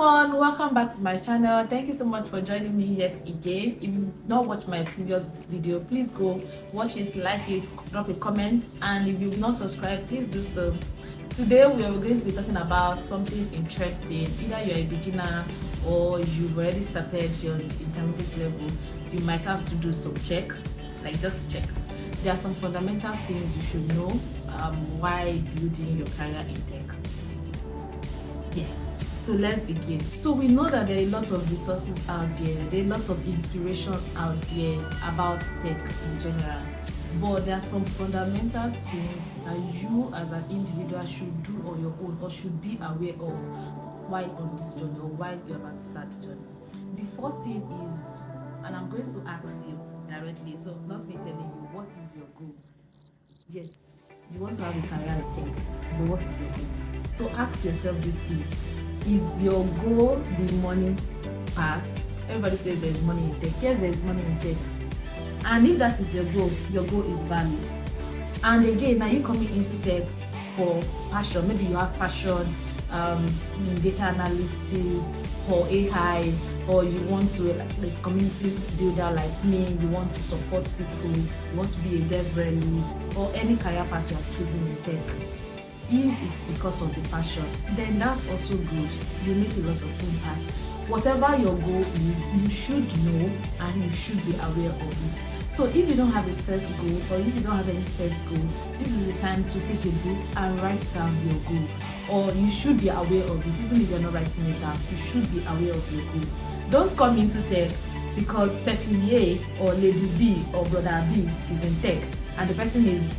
everyone, welcome back to my channel. Thank you so much for joining me yet again. If you've not watched my previous video, please go watch it, like it, drop a comment, and if you've not subscribed, please do so. Today we are going to be talking about something interesting. Either you're a beginner or you've already started your intermediate level, you might have to do some check, like just check. There are some fundamental things you should know while building your career in tech. Yes, so let's begin. So we know that there are a lot of resources out there, there are lots of inspiration out there about tech in general, but there are some fundamental things that you as an individual should do on your own or should be aware of while on this journey or while you're about to start the journey. The first thing is, and I'm going to ask you directly, so not me telling you, what is your goal? Yes, you want to have a career in tech, but what is your goal? So ask yourself this thing: is your goal the money part? Everybody says there's money in tech. Yes, there's money in tech. And if that is your goal is valid. And again, now you're coming into tech for passion. Maybe you have passion in data analytics or AI, or you want to like community builder like me, you want to support people, you want to be a dev lead, or any career path you have chosen in tech. If it's because of the passion, then that's also good. You make a lot of impact. Whatever your goal is, you should know and you should be aware of it. So if you don't have a set goal, or if you don't have any set goal, this is the time to take a book and write down your goal. Or you should be aware of it. Even if you're not writing it down, you should be aware of your goal. Don't come into tech because person A or lady B or brother B is in tech and the person is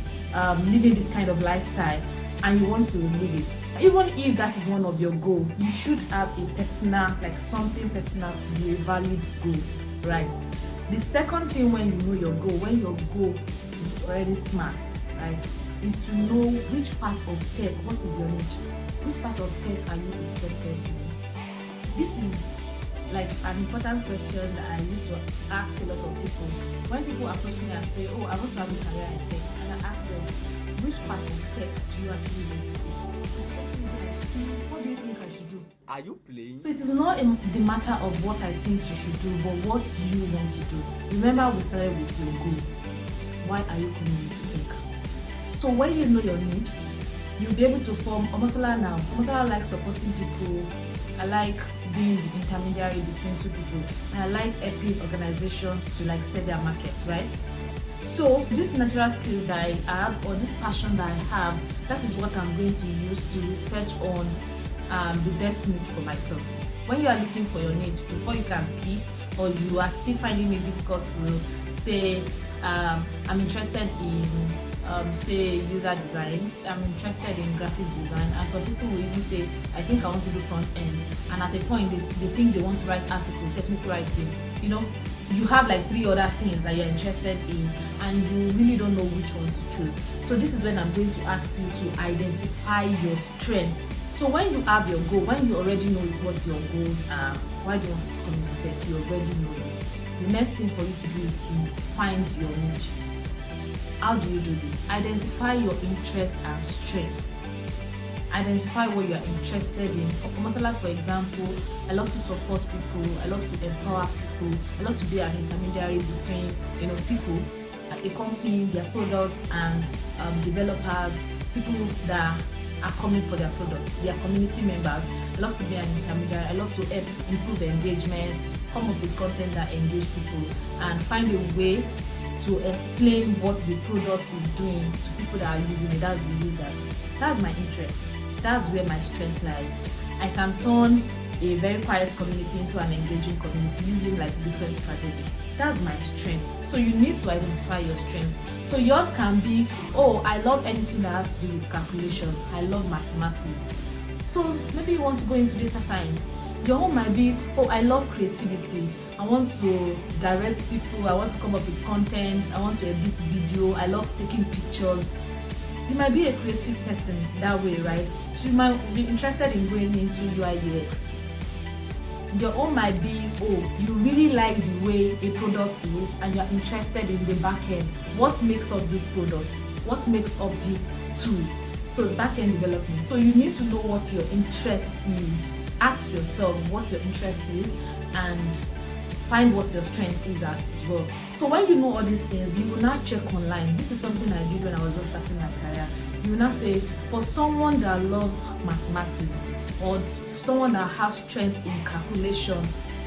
living this kind of lifestyle and you want to live it. Even if that is one of your goals, you should have a personal, like something personal to be a valid goal, right? The second thing when you know your goal, when your goal is already smart, right, is to know which part of tech, what is your niche? Which part of tech are you interested in? This is like an important question that I used to ask a lot of people. When people approach me and say, oh, I want to have a career in tech, and I ask them, which part of tech do you actually want to do? This person will be like, what do you think I should do? Are you playing? So it is not the matter of what I think you should do, but what you want to do. Remember, we started with your goal. Why are you coming into tech? So when you know your need, you'll be able to form Omotola now. Omotola likes supporting people. I like being the intermediary between two people. And I like helping organizations to like set their markets, right? So these natural skills that I have, or this passion that I have, that is what I'm going to use to research on the best need for myself. When you are looking for your need, before you can pick, or you are still finding it difficult to say, I'm interested in say user design, I'm interested in graphic design, and some people will even say, I think I want to do front end, and at a point they think they want to write article, technical writing. You know, you have like 3 other things that you're interested in and you really don't know which one to choose. So this is when I'm going to ask you to identify your strengths. So when you have your goal, when you already know what your goals are, why do you want to come into tech, you already know it. The next thing for you to do is to find your niche. How do you do this? Identify your interests and strengths. Identify what you are interested in. For Omotola, for example, I love to support people, I love to empower people, I love to be an intermediary between people at a company, their products, and developers, people that are coming for their products, their community members. I love to be an intermediary. I love to help improve engagement, come up with content that engage people, and find a way to explain what the product is doing to people that are using it. That's the users. That's my interest. That's where my strength lies. I can turn a very quiet community into an engaging community using like different strategies. That's my strength. So you need to identify your strengths. So yours can be, oh, I love anything that has to do with calculation. I love mathematics. So maybe you want to go into data science. Your own might be, oh, I love creativity. I want to direct people. I want to come up with content. I want to edit video. I love taking pictures. You might be a creative person that way, right? So you might be interested in going into UI UX. Your own might be, oh, you really like the way a product is and you're interested in the back end. What makes up this product? What makes up this tool? So back end development. So you need to know what your interest is. ask yourself what your interest is and find what your strength is as well. So when you know all these things, you will not check online. This is something I did when I was just starting my career. You will not say, for someone that loves mathematics or someone that has strength in calculation,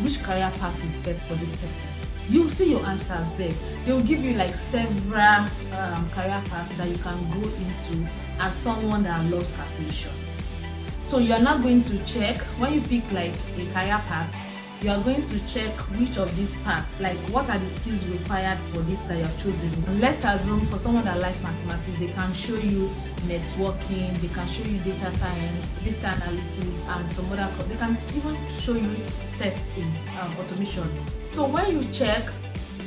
which career path is best for this person? You'll see your answers there. They will give you like several career paths that you can go into as someone that loves calculation. So you are not going to check, when you pick like a career path, you are going to check which of these paths, like what are the skills required for this that you have chosen. Let's assume for someone that likes mathematics, they can show you networking, they can show you data science, data analytics, and some other, they can even show you tests in automation. So when you check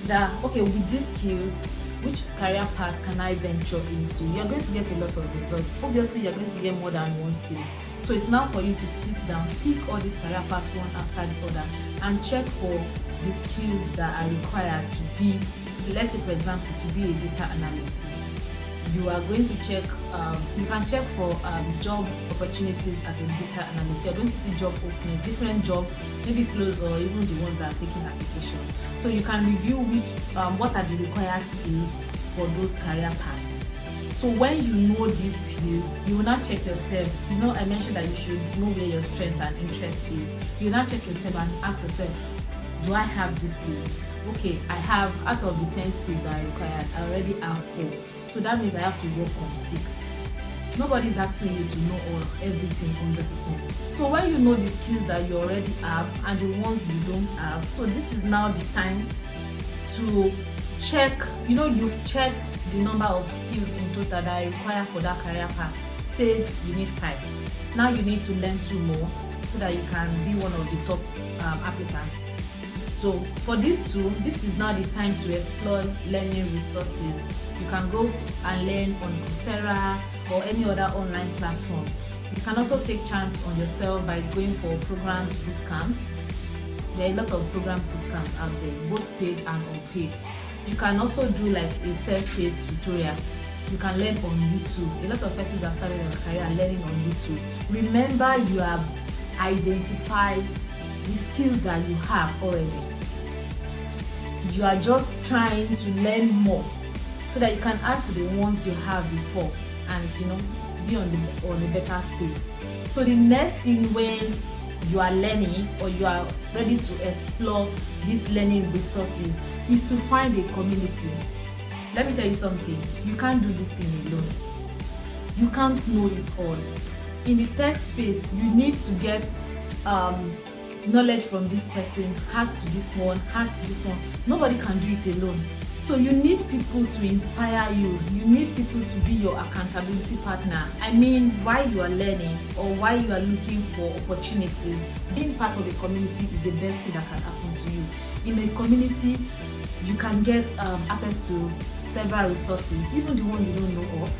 that, okay, with these skills, which career path can I venture into, you're going to get a lot of results. Obviously, you're going to get more than one skill. So it's now for you to sit down, pick all these career paths one after the other, and check for the skills that are required to be, let's say for example, to be a data analyst. You are going to check, you can check for job opportunities as a data analyst. You're going to see job openings, different jobs, maybe closed or even the ones that are taking application. So you can review which, what are the required skills for those career paths. So when you know these skills, you will not check yourself. You know, I mentioned that you should know where your strength and interest is. You will not check yourself and ask yourself, do I have these skills? Okay, I have, out of the 10 skills that I required, I already have 4. So that means I have to work on 6. Nobody is asking you to know everything 100%. So when you know the skills that you already have and the ones you don't have, so this is now the time to check, you know, you've checked the number of skills in total that are required for that career path. Say you need 5. Now you need to learn 2 more so that you can be one of the top applicants. So for these 2, this is now the time to explore learning resources. You can go and learn on Coursera or any other online platform. You can also take chance on yourself by going for programs, boot camps. There are a lot of program boot camps out there, both paid and unpaid. You can also do like a self-paced tutorial. You can learn on YouTube. A lot of persons have started their career learning on YouTube. Remember, you have identified the skills that you have already. You are just trying to learn more so that you can add to the ones you have before and, you know, be on a better space. So the next thing when you are learning or you are ready to explore these learning resources is to find a community. Let me tell you something, you can't do this thing alone. You can't know it all. In the tech space, you need to get knowledge from this person, hack to this one, hack to this one. Nobody can do it alone. So you need people to inspire you. You need people to be your accountability partner. I mean, while you are learning or while you are looking for opportunities, being part of a community is the best thing that can happen to you. In a community, you can get access to several resources, even the one you don't know of.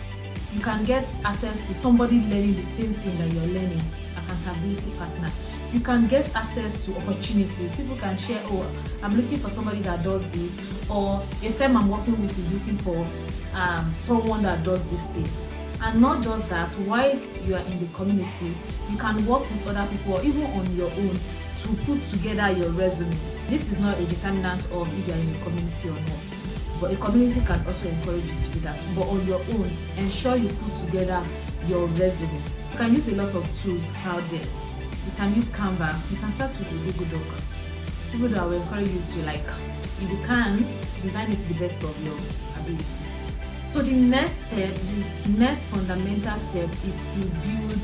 You can get access to somebody learning the same thing that you're learning, accountability partner. You can get access to opportunities. People can share, oh, I'm looking for somebody that does this, or a firm I'm working with is looking for someone that does this thing. And not just that, while you are in the community, you can work with other people or even on your own to put together your resume. This is not a determinant of if you are in a community or not, but a community can also encourage you to do that. But on your own, ensure you put together your resume. You can use a lot of tools out there. You can use Canva. You can start with a Google Doc. Google Doc will encourage you to, like, if you can, design it to the best of your ability. So the next step, the next fundamental step is to build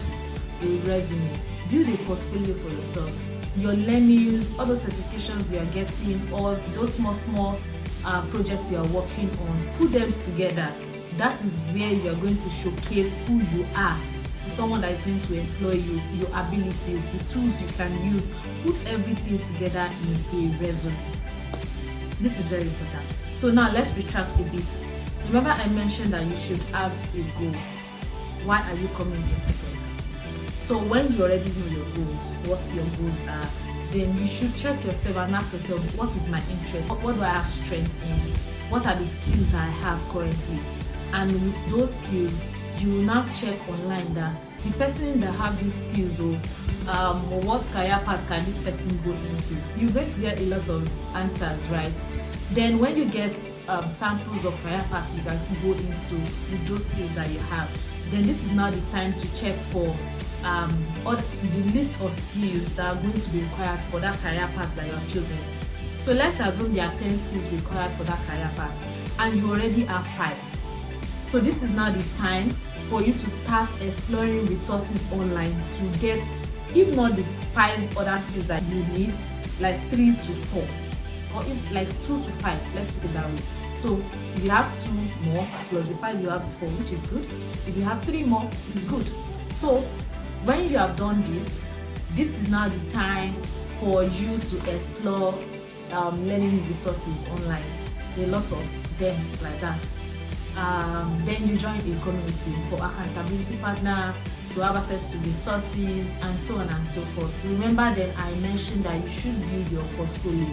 a resume. Build a portfolio for yourself. Your learnings, all those certifications you are getting, all those small projects you are working on, put them together. That is where you are going to showcase who you are to someone that is going to employ you, your abilities, the tools you can use. Put everything together in a resume. This is very important. So now let's retract a bit. Remember I mentioned that you should have a goal. Why are you coming into tech? So when you already know your goals, what your goals are, then you should check yourself and ask yourself, what is my interest? What do I have strength in? What are the skills that I have currently? And with those skills, you will now check online that the person that have these skills, or what career path can this person go into, you're going to get a lot of answers, right? Then when you get samples of career paths you can go into with those skills that you have, then this is now the time to check for the list of skills that are going to be required for that career path that you have chosen. So let's assume there are 10 skills required for that career path and you already have 5. So this is now the time for you to start exploring resources online to get, if not the 5 other skills that you need, like 3 to 4, or if, like 2 to 5, let's put it that way. So if you have 2 more plus the 5 you have before, which is good. If you have 3 more, it's good. So when you have done this is now the time for you to explore learning resources online. There are a lot of them like that. Then you join a community for accountability partner, to have access to resources, and so on and so forth. Remember then I mentioned that you should build your portfolio,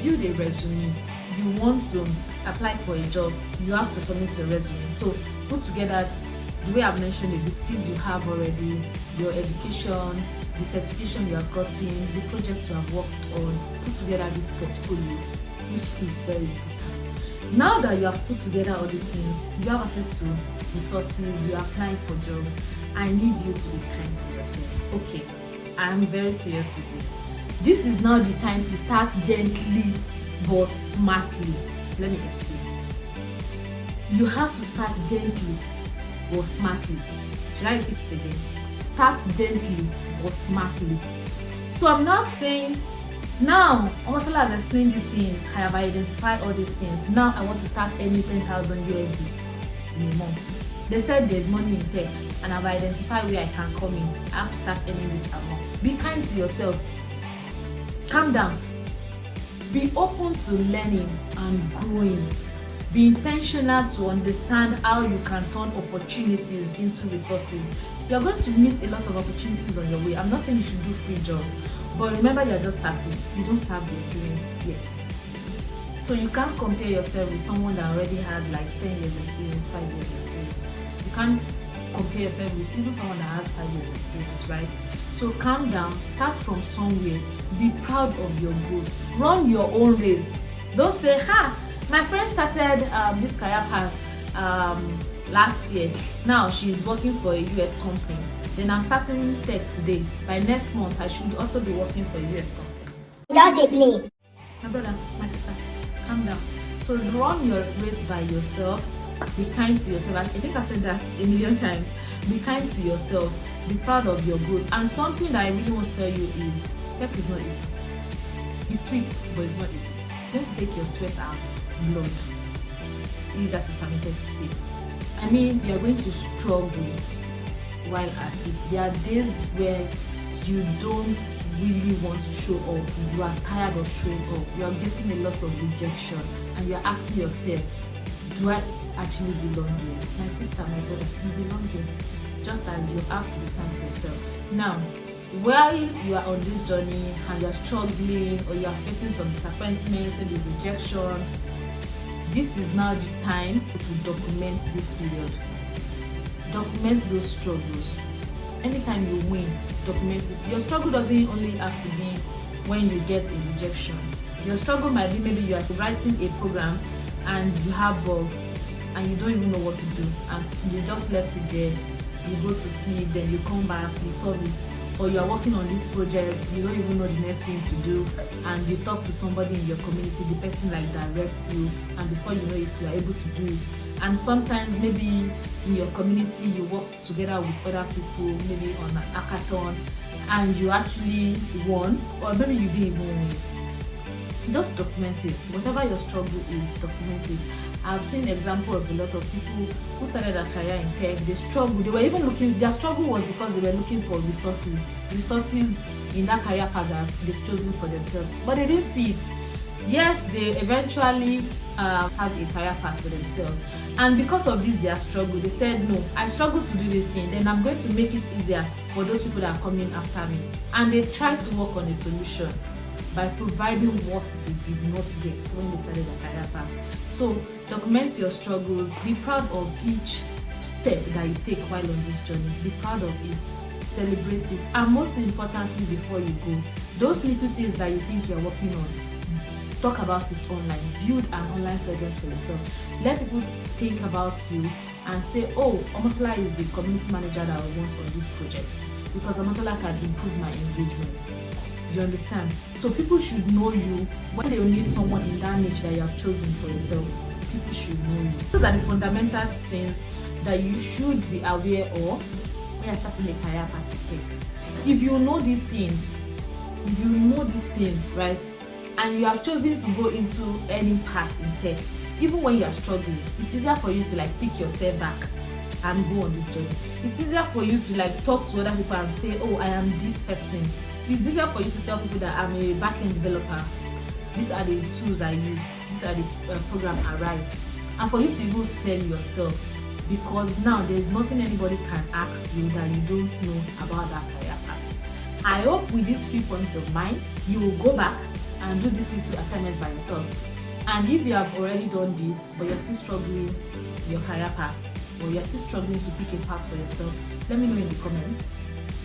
build a resume. You want to apply for a job, you have to submit a resume. So put together, the way I've mentioned it, the skills you have already, your education, the certification you have gotten, the projects you have worked on. Put together this portfolio, which is very important. Now that you have put together all these things, you have access to resources, you are applying for jobs. I need you to be kind to yourself. Okay, I'm very serious with this. This is now the time to start gently but smartly. Let me explain. You have to start gently but smartly. Should I repeat it again? Start gently but smartly. So I'm not saying, now Omotola has explained these things, I have identified all these things, now I want to start earning 10,000 USD in a month. They said there's money in tech and I've identified where I can come in. I have to start earning this amount. Be kind to yourself. Calm down. Be open to learning and growing. Be intentional to understand how you can turn opportunities into resources. You're going to meet a lot of opportunities on your way. I'm not saying you should do free jobs, but remember you're just starting. You don't have the experience yet. So you can't compare yourself with someone that already has like 10 years experience, 5 years experience. You can't compare yourself with even someone that has 5 years experience, right? So calm down, start from somewhere, be proud of your growth, run your own race. Don't say, my friend started this career path last year, now she's working for a US company, then I'm starting tech today, by next month I should also be working for a US company. Just a play. My brother, my sister, calm down. So run your race by yourself, be kind to yourself. I think I said that a million times. Be kind to yourself, be proud of your growth. And something that I really want to tell you is, tech is not easy. It's sweet, but it's not easy. You're going to take your sweat and blood, if that is permitted to say. I mean, you're going to struggle while at it. There are days where you don't really want to show up. You are tired of showing up. You are getting a lot of rejection, and you are asking yourself, do I actually belong here? My sister, my brother, you belong here. Just that you have to be kind to yourself. Now, while you are on this journey and you are struggling or you are facing some disappointments, maybe rejection, this is now the time to document this period. Document those struggles. Anytime you win, document it. Your struggle doesn't only have to be when you get a rejection. Your struggle might be maybe you are writing a program and you have bugs and you don't even know what to do, and you just left it there. You go to sleep, then you come back, you solve it. Or you are working on this project, you don't even know the next thing to do, and you talk to somebody in your community, the person like directs you, and before you know it, you are able to do it. And sometimes maybe in your community you work together with other people, maybe on an hackathon, and you actually won, or maybe you didn't even win. Just document it. Whatever your struggle is, document it. I've seen example of a lot of people who started a career in tech. They struggled. They were even looking, their struggle was because they were looking for resources in that career path that they've chosen for themselves, but they didn't see it. Yes, they eventually have a career path for themselves, and because of this their struggle, they said, no, I struggle to do this thing, then I'm going to make it easier for those people that are coming after me. And they tried to work on a solution by providing what they did not get when they started their career path. So document your struggles, be proud of each step that you take while on this journey. Be proud of it, celebrate it, and most importantly, before you go, those little things that you think you're working on, talk about it online. Build an online presence for yourself. Let people think about you and say, oh, Omotola is the community manager that I want on this project, because Omotola can improve my engagement. You understand? So people should know you. When they will need someone in that niche that you have chosen for yourself, people should know you. Those are the fundamental things that you should be aware of when you're starting a career path in tech. If you know these things, right, and you have chosen to go into any path in tech, even when you are struggling, it's easier for you to like pick yourself back and go on this journey. It's easier for you to like talk to other people and say, oh, I am this person. It's easier for you to tell people that I'm a back-end developer. These are the tools I use. These are the programs I write. And for you to even sell yourself, because now there's nothing anybody can ask you that you don't know about that career path. I hope with these 3 points of mine, you will go back and do these little assignments by yourself. And if you have already done this, but you're still struggling in your career path, or you're still struggling to pick a path for yourself, let me know in the comments.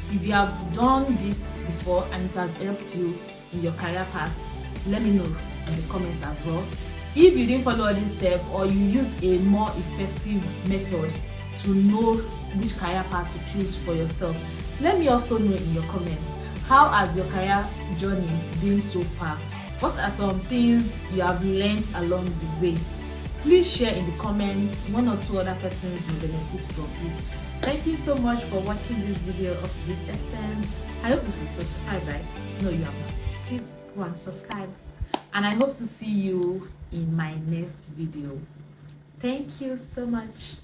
If you have done this before and it has helped you in your career path, let me know in the comments as well. If you didn't follow this step, or you used a more effective method to know which career path to choose for yourself, let me also know in your comments. How has your career journey been so far? What are some things you have learned along the way? Please share in the comments. 1 or 2 other persons will benefit from it. Thank you so much for watching this video up to this extent. I hope you will subscribe, right? No, you have not. Please go and subscribe. And I hope to see you in my next video. Thank you so much.